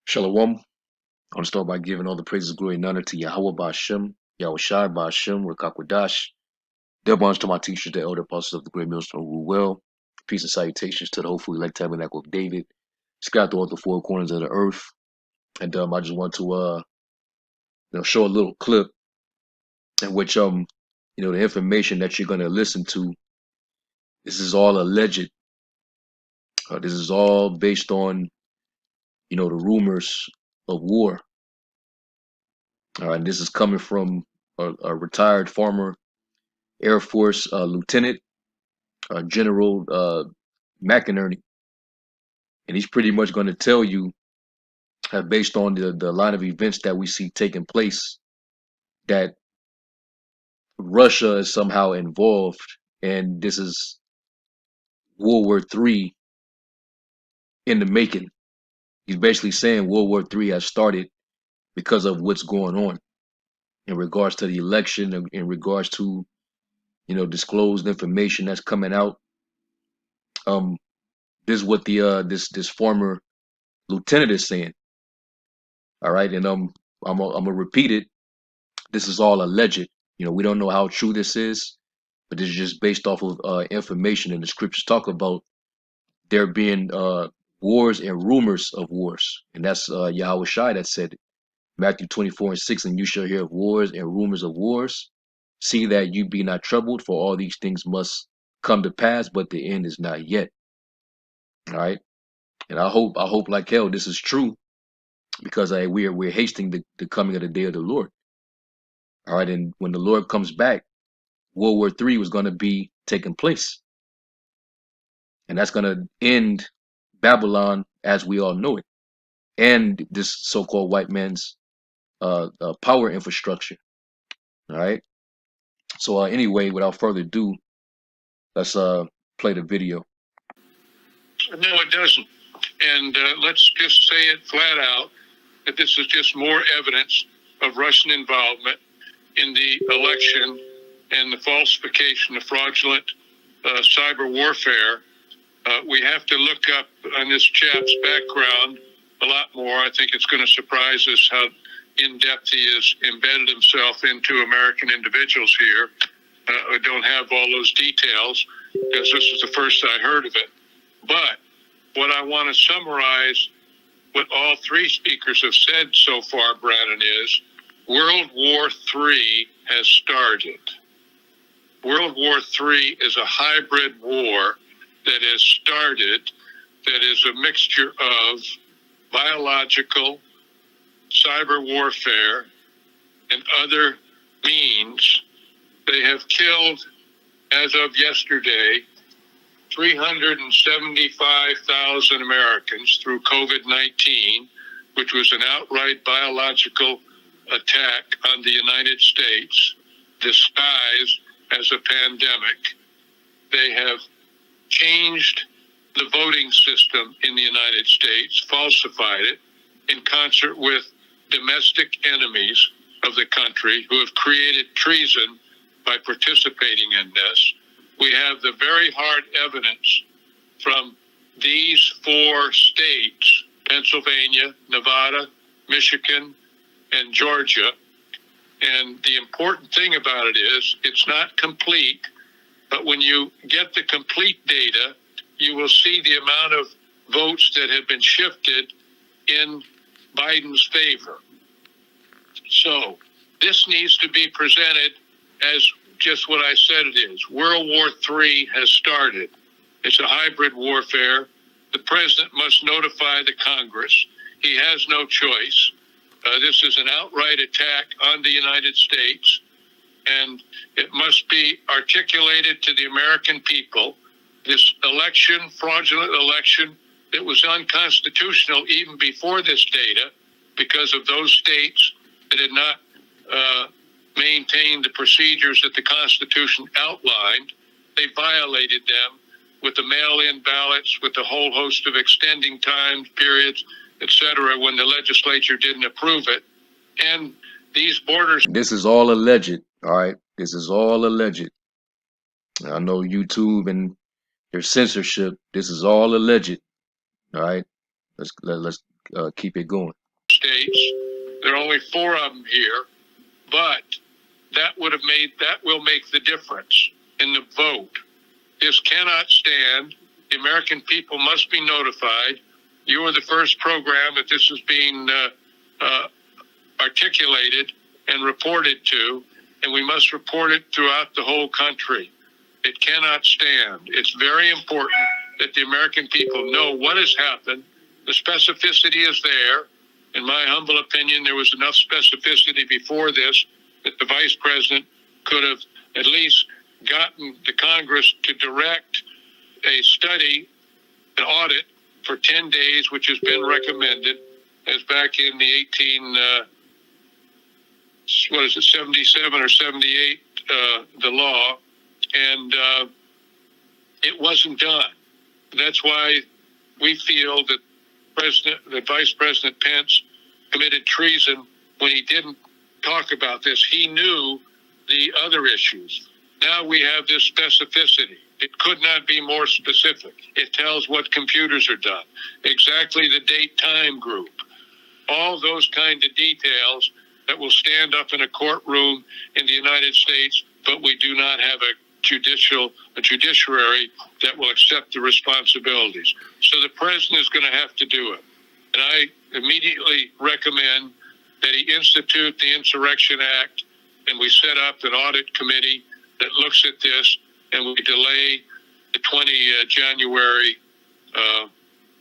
Shalom. I want to start by giving all the praises, glory, and honor to Yahawah, bahashem, yahawashi, bahashem, rekakwadash. Their bonds to my teachers, the elder apostles of the great millstone rule well. Peace and salutations to the hopefully elect tabernacle of David, scattered throughout the four corners of the earth. And I just want to show a little clip in which the information that you're gonna listen to, this is all alleged. This is all based on the rumors of war. All right, and this is coming from a retired former Air Force Lieutenant General McInerney, and he's pretty much going to tell you, based on the line of events that we see taking place, that Russia is somehow involved, and this is World War III in the making. He's basically saying World War III has started because of what's going on in regards to the election, in regards to disclosed information that's coming out. This is what the this former lieutenant is saying. All right, and I'm gonna repeat it. This is all alleged. We don't know how true this is, but this is just based off of information, and the scriptures talk about there being wars and rumors of wars, and that's Yahawashi that said it. Matthew 24:6, and you shall hear of wars and rumors of wars. See that you be not troubled, for all these things must come to pass, but the end is not yet. All right, and I hope like hell this is true, because we're hasting the coming of the day of the Lord. All right, and when the Lord comes back, World War III was going to be taking place, and that's going to end Babylon as we all know it, and this so-called white man's power infrastructure. All right. So anyway, without further ado, let's play the video. No, it doesn't. And let's just say it flat out that this is just more evidence of Russian involvement in the election and the falsification of fraudulent cyber warfare. We have to look up on this chap's background a lot more. I think it's going to surprise us how in-depth he has embedded himself into American individuals here. I don't have all those details because this is the first I heard of it. But what I want to summarize what all three speakers have said so far, Brandon, is World War III has started. World War III is a hybrid war that has started, that is a mixture of biological, cyber warfare, and other means. They have killed, as of yesterday, 375,000 Americans through COVID-19, which was an outright biological attack on the United States, disguised as a pandemic. They have changed the voting system in the United States, falsified it, in concert with domestic enemies of the country who have created treason by participating in this. We have the very hard evidence from these four states, Pennsylvania, Nevada, Michigan, and Georgia. And the important thing about it is it's not complete, but when you get the complete data, you will see the amount of votes that have been shifted in Biden's favor. So this needs to be presented as just what I said it is. World War III has started. It's a hybrid warfare. The president must notify the Congress. He has no choice. This is an outright attack on the United States, and it must be articulated to the American people. This election, fraudulent election, that was unconstitutional even before this data because of those states that had not maintained the procedures that the Constitution outlined. They violated them with the mail-in ballots, with a whole host of extending time periods, etc., when the legislature didn't approve it. And these borders... This is all alleged, all right? This is all alleged. I know YouTube and their censorship. This is all alleged, all right? Let's keep it going. States. There are only 4 of them here, but that will make the difference in the vote. This cannot stand. The American people must be notified. You are the first program that this is being articulated and reported to, and we must report it throughout the whole country. It cannot stand. It's very important that the American people know what has happened. The specificity is there. In my humble opinion, there was enough specificity before this that the vice president could have at least gotten the Congress to direct a study, an audit for 10 days, which has been recommended, as back in the 77 or 78, the law, and it wasn't done. That's why we feel that Vice President Pence committed treason when he didn't talk about this. He knew the other issues. Now we have this specificity. It could not be more specific. It tells what computers are done, exactly the date time group, all those kind of details that will stand up in a courtroom in the United States, but we do not have a judiciary that will accept the responsibilities. So the president is going to have to do it. And I immediately recommend that he institute the Insurrection Act, and we set up an audit committee that looks at this, and we delay the 20 January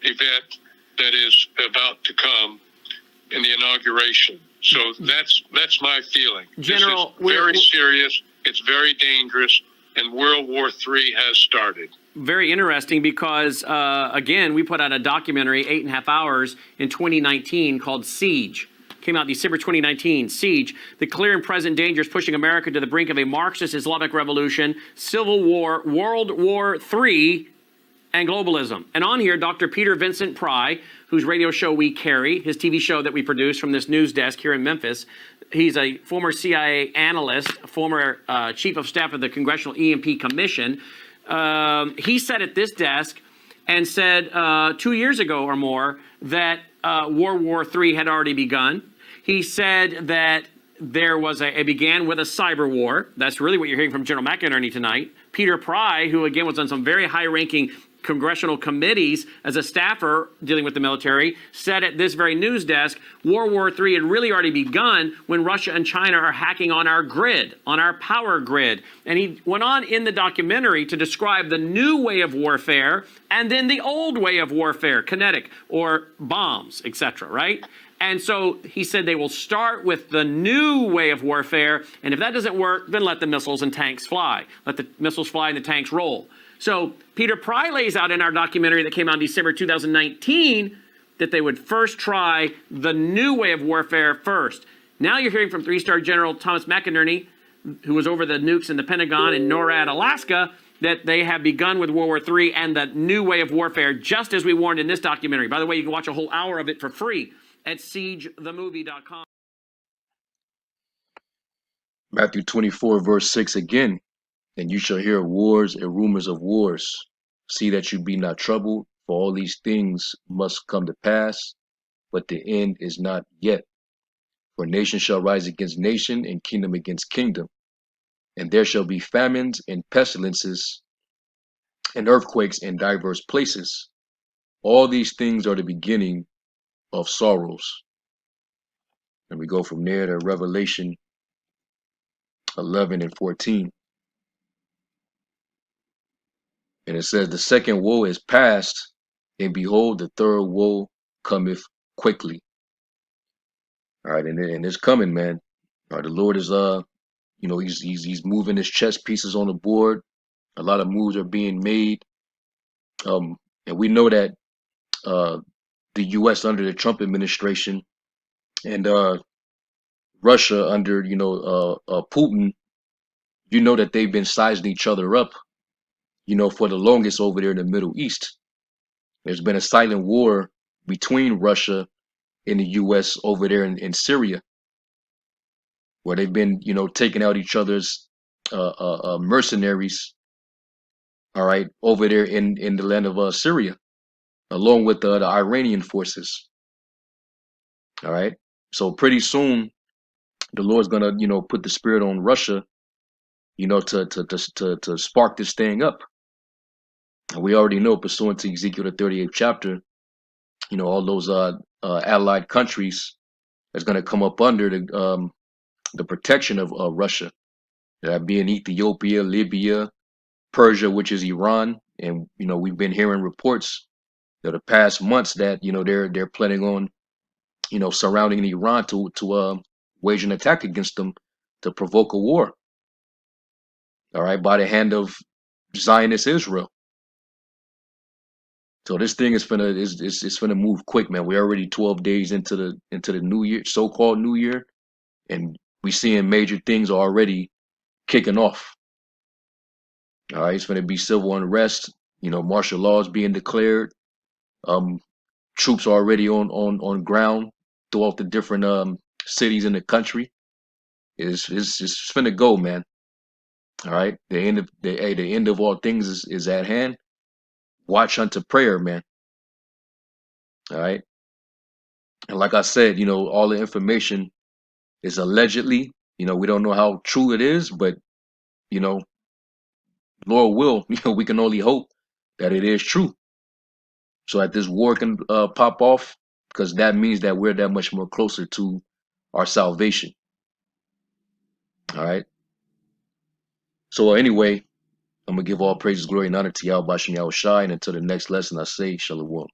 event that is about to come in the inauguration. So that's my feeling. General, this is very serious. It's very dangerous, and World War III has started. Very interesting because, again, we put out a documentary, 8.5 hours, in 2019 called Siege. Came out December 2019, Siege. The clear and present dangers pushing America to the brink of a Marxist Islamic revolution, civil war, World War III, and globalism. And on here, Dr. Peter Vincent Pry, whose radio show we carry, his TV show that we produce from this news desk here in Memphis. He's a former CIA analyst, former chief of staff of the Congressional EMP Commission. He sat at this desk and said 2 years ago or more that World War III had already begun. He said that there was it began with a cyber war. That's really what you're hearing from General McInerney tonight. Peter Pry, who again was on some very high-ranking congressional committees as a staffer dealing with the military, said at this very news desk, World War III had really already begun when Russia and China are hacking on our grid, on our power grid. And he went on in the documentary to describe the new way of warfare and then the old way of warfare, kinetic or bombs, etc., right? And so he said they will start with the new way of warfare, and if that doesn't work, then let the missiles and tanks fly. Let the missiles fly and the tanks roll. So Peter Pry lays out in our documentary that came out in December 2019 that they would first try the new way of warfare first. Now you're hearing from 3-star General Thomas McInerney, who was over the nukes in the Pentagon in NORAD, Alaska, that they have begun with World War III and the new way of warfare, just as we warned in this documentary. By the way, you can watch a whole hour of it for free at siegethemovie.com. Matthew 24, verse 6 again. And you shall hear of wars and rumors of wars. See that you be not troubled, for all these things must come to pass, but the end is not yet. For nation shall rise against nation, and kingdom against kingdom. And there shall be famines and pestilences and earthquakes in diverse places. All these things are the beginning of sorrows. And we go from there to Revelation 11 and 14. And it says, the second woe is past, and behold, the third woe cometh quickly. All right, and it's coming, man. All right, the Lord is he's moving his chess pieces on the board. A lot of moves are being made. And we know that the US under the Trump administration and Russia under Putin, that they've been sizing each other up, for the longest over there in the Middle East. There's been a silent war between Russia and the US over there in Syria, where they've been, taking out each other's mercenaries, all right, over there in the land of Syria, along with the Iranian forces. All right. So pretty soon, the Lord's gonna, put the spirit on Russia, to spark this thing up. And we already know, pursuant to Ezekiel the 38th chapter, all those allied countries that's gonna come up under the protection of Russia. That being Ethiopia, Libya, Persia, which is Iran, and we've been hearing reports the past months that they're planning on surrounding Iran to wage an attack against them to provoke a war. All right, by the hand of Zionist Israel. So this thing is gonna move quick, man. We're already 12 days into the new year, so-called new year, and we seeing major things already kicking off. All right, it's gonna be civil unrest. Martial laws being declared. Um, Troops already on ground throughout the different cities in the country. It's finna go, man. All right, the end of all things is at hand. Watch unto prayer, man. All right, and like I said, all the information is allegedly. We don't know how true it is, but you know, Lord will. We can only hope that it is true. So that this war can pop off, because that means that we're that much more closer to our salvation. All right. So anyway, I'm gonna give all praises, glory, and honor to Yahweh, bahashem, yahawashi, and until the next lesson, I say shalom.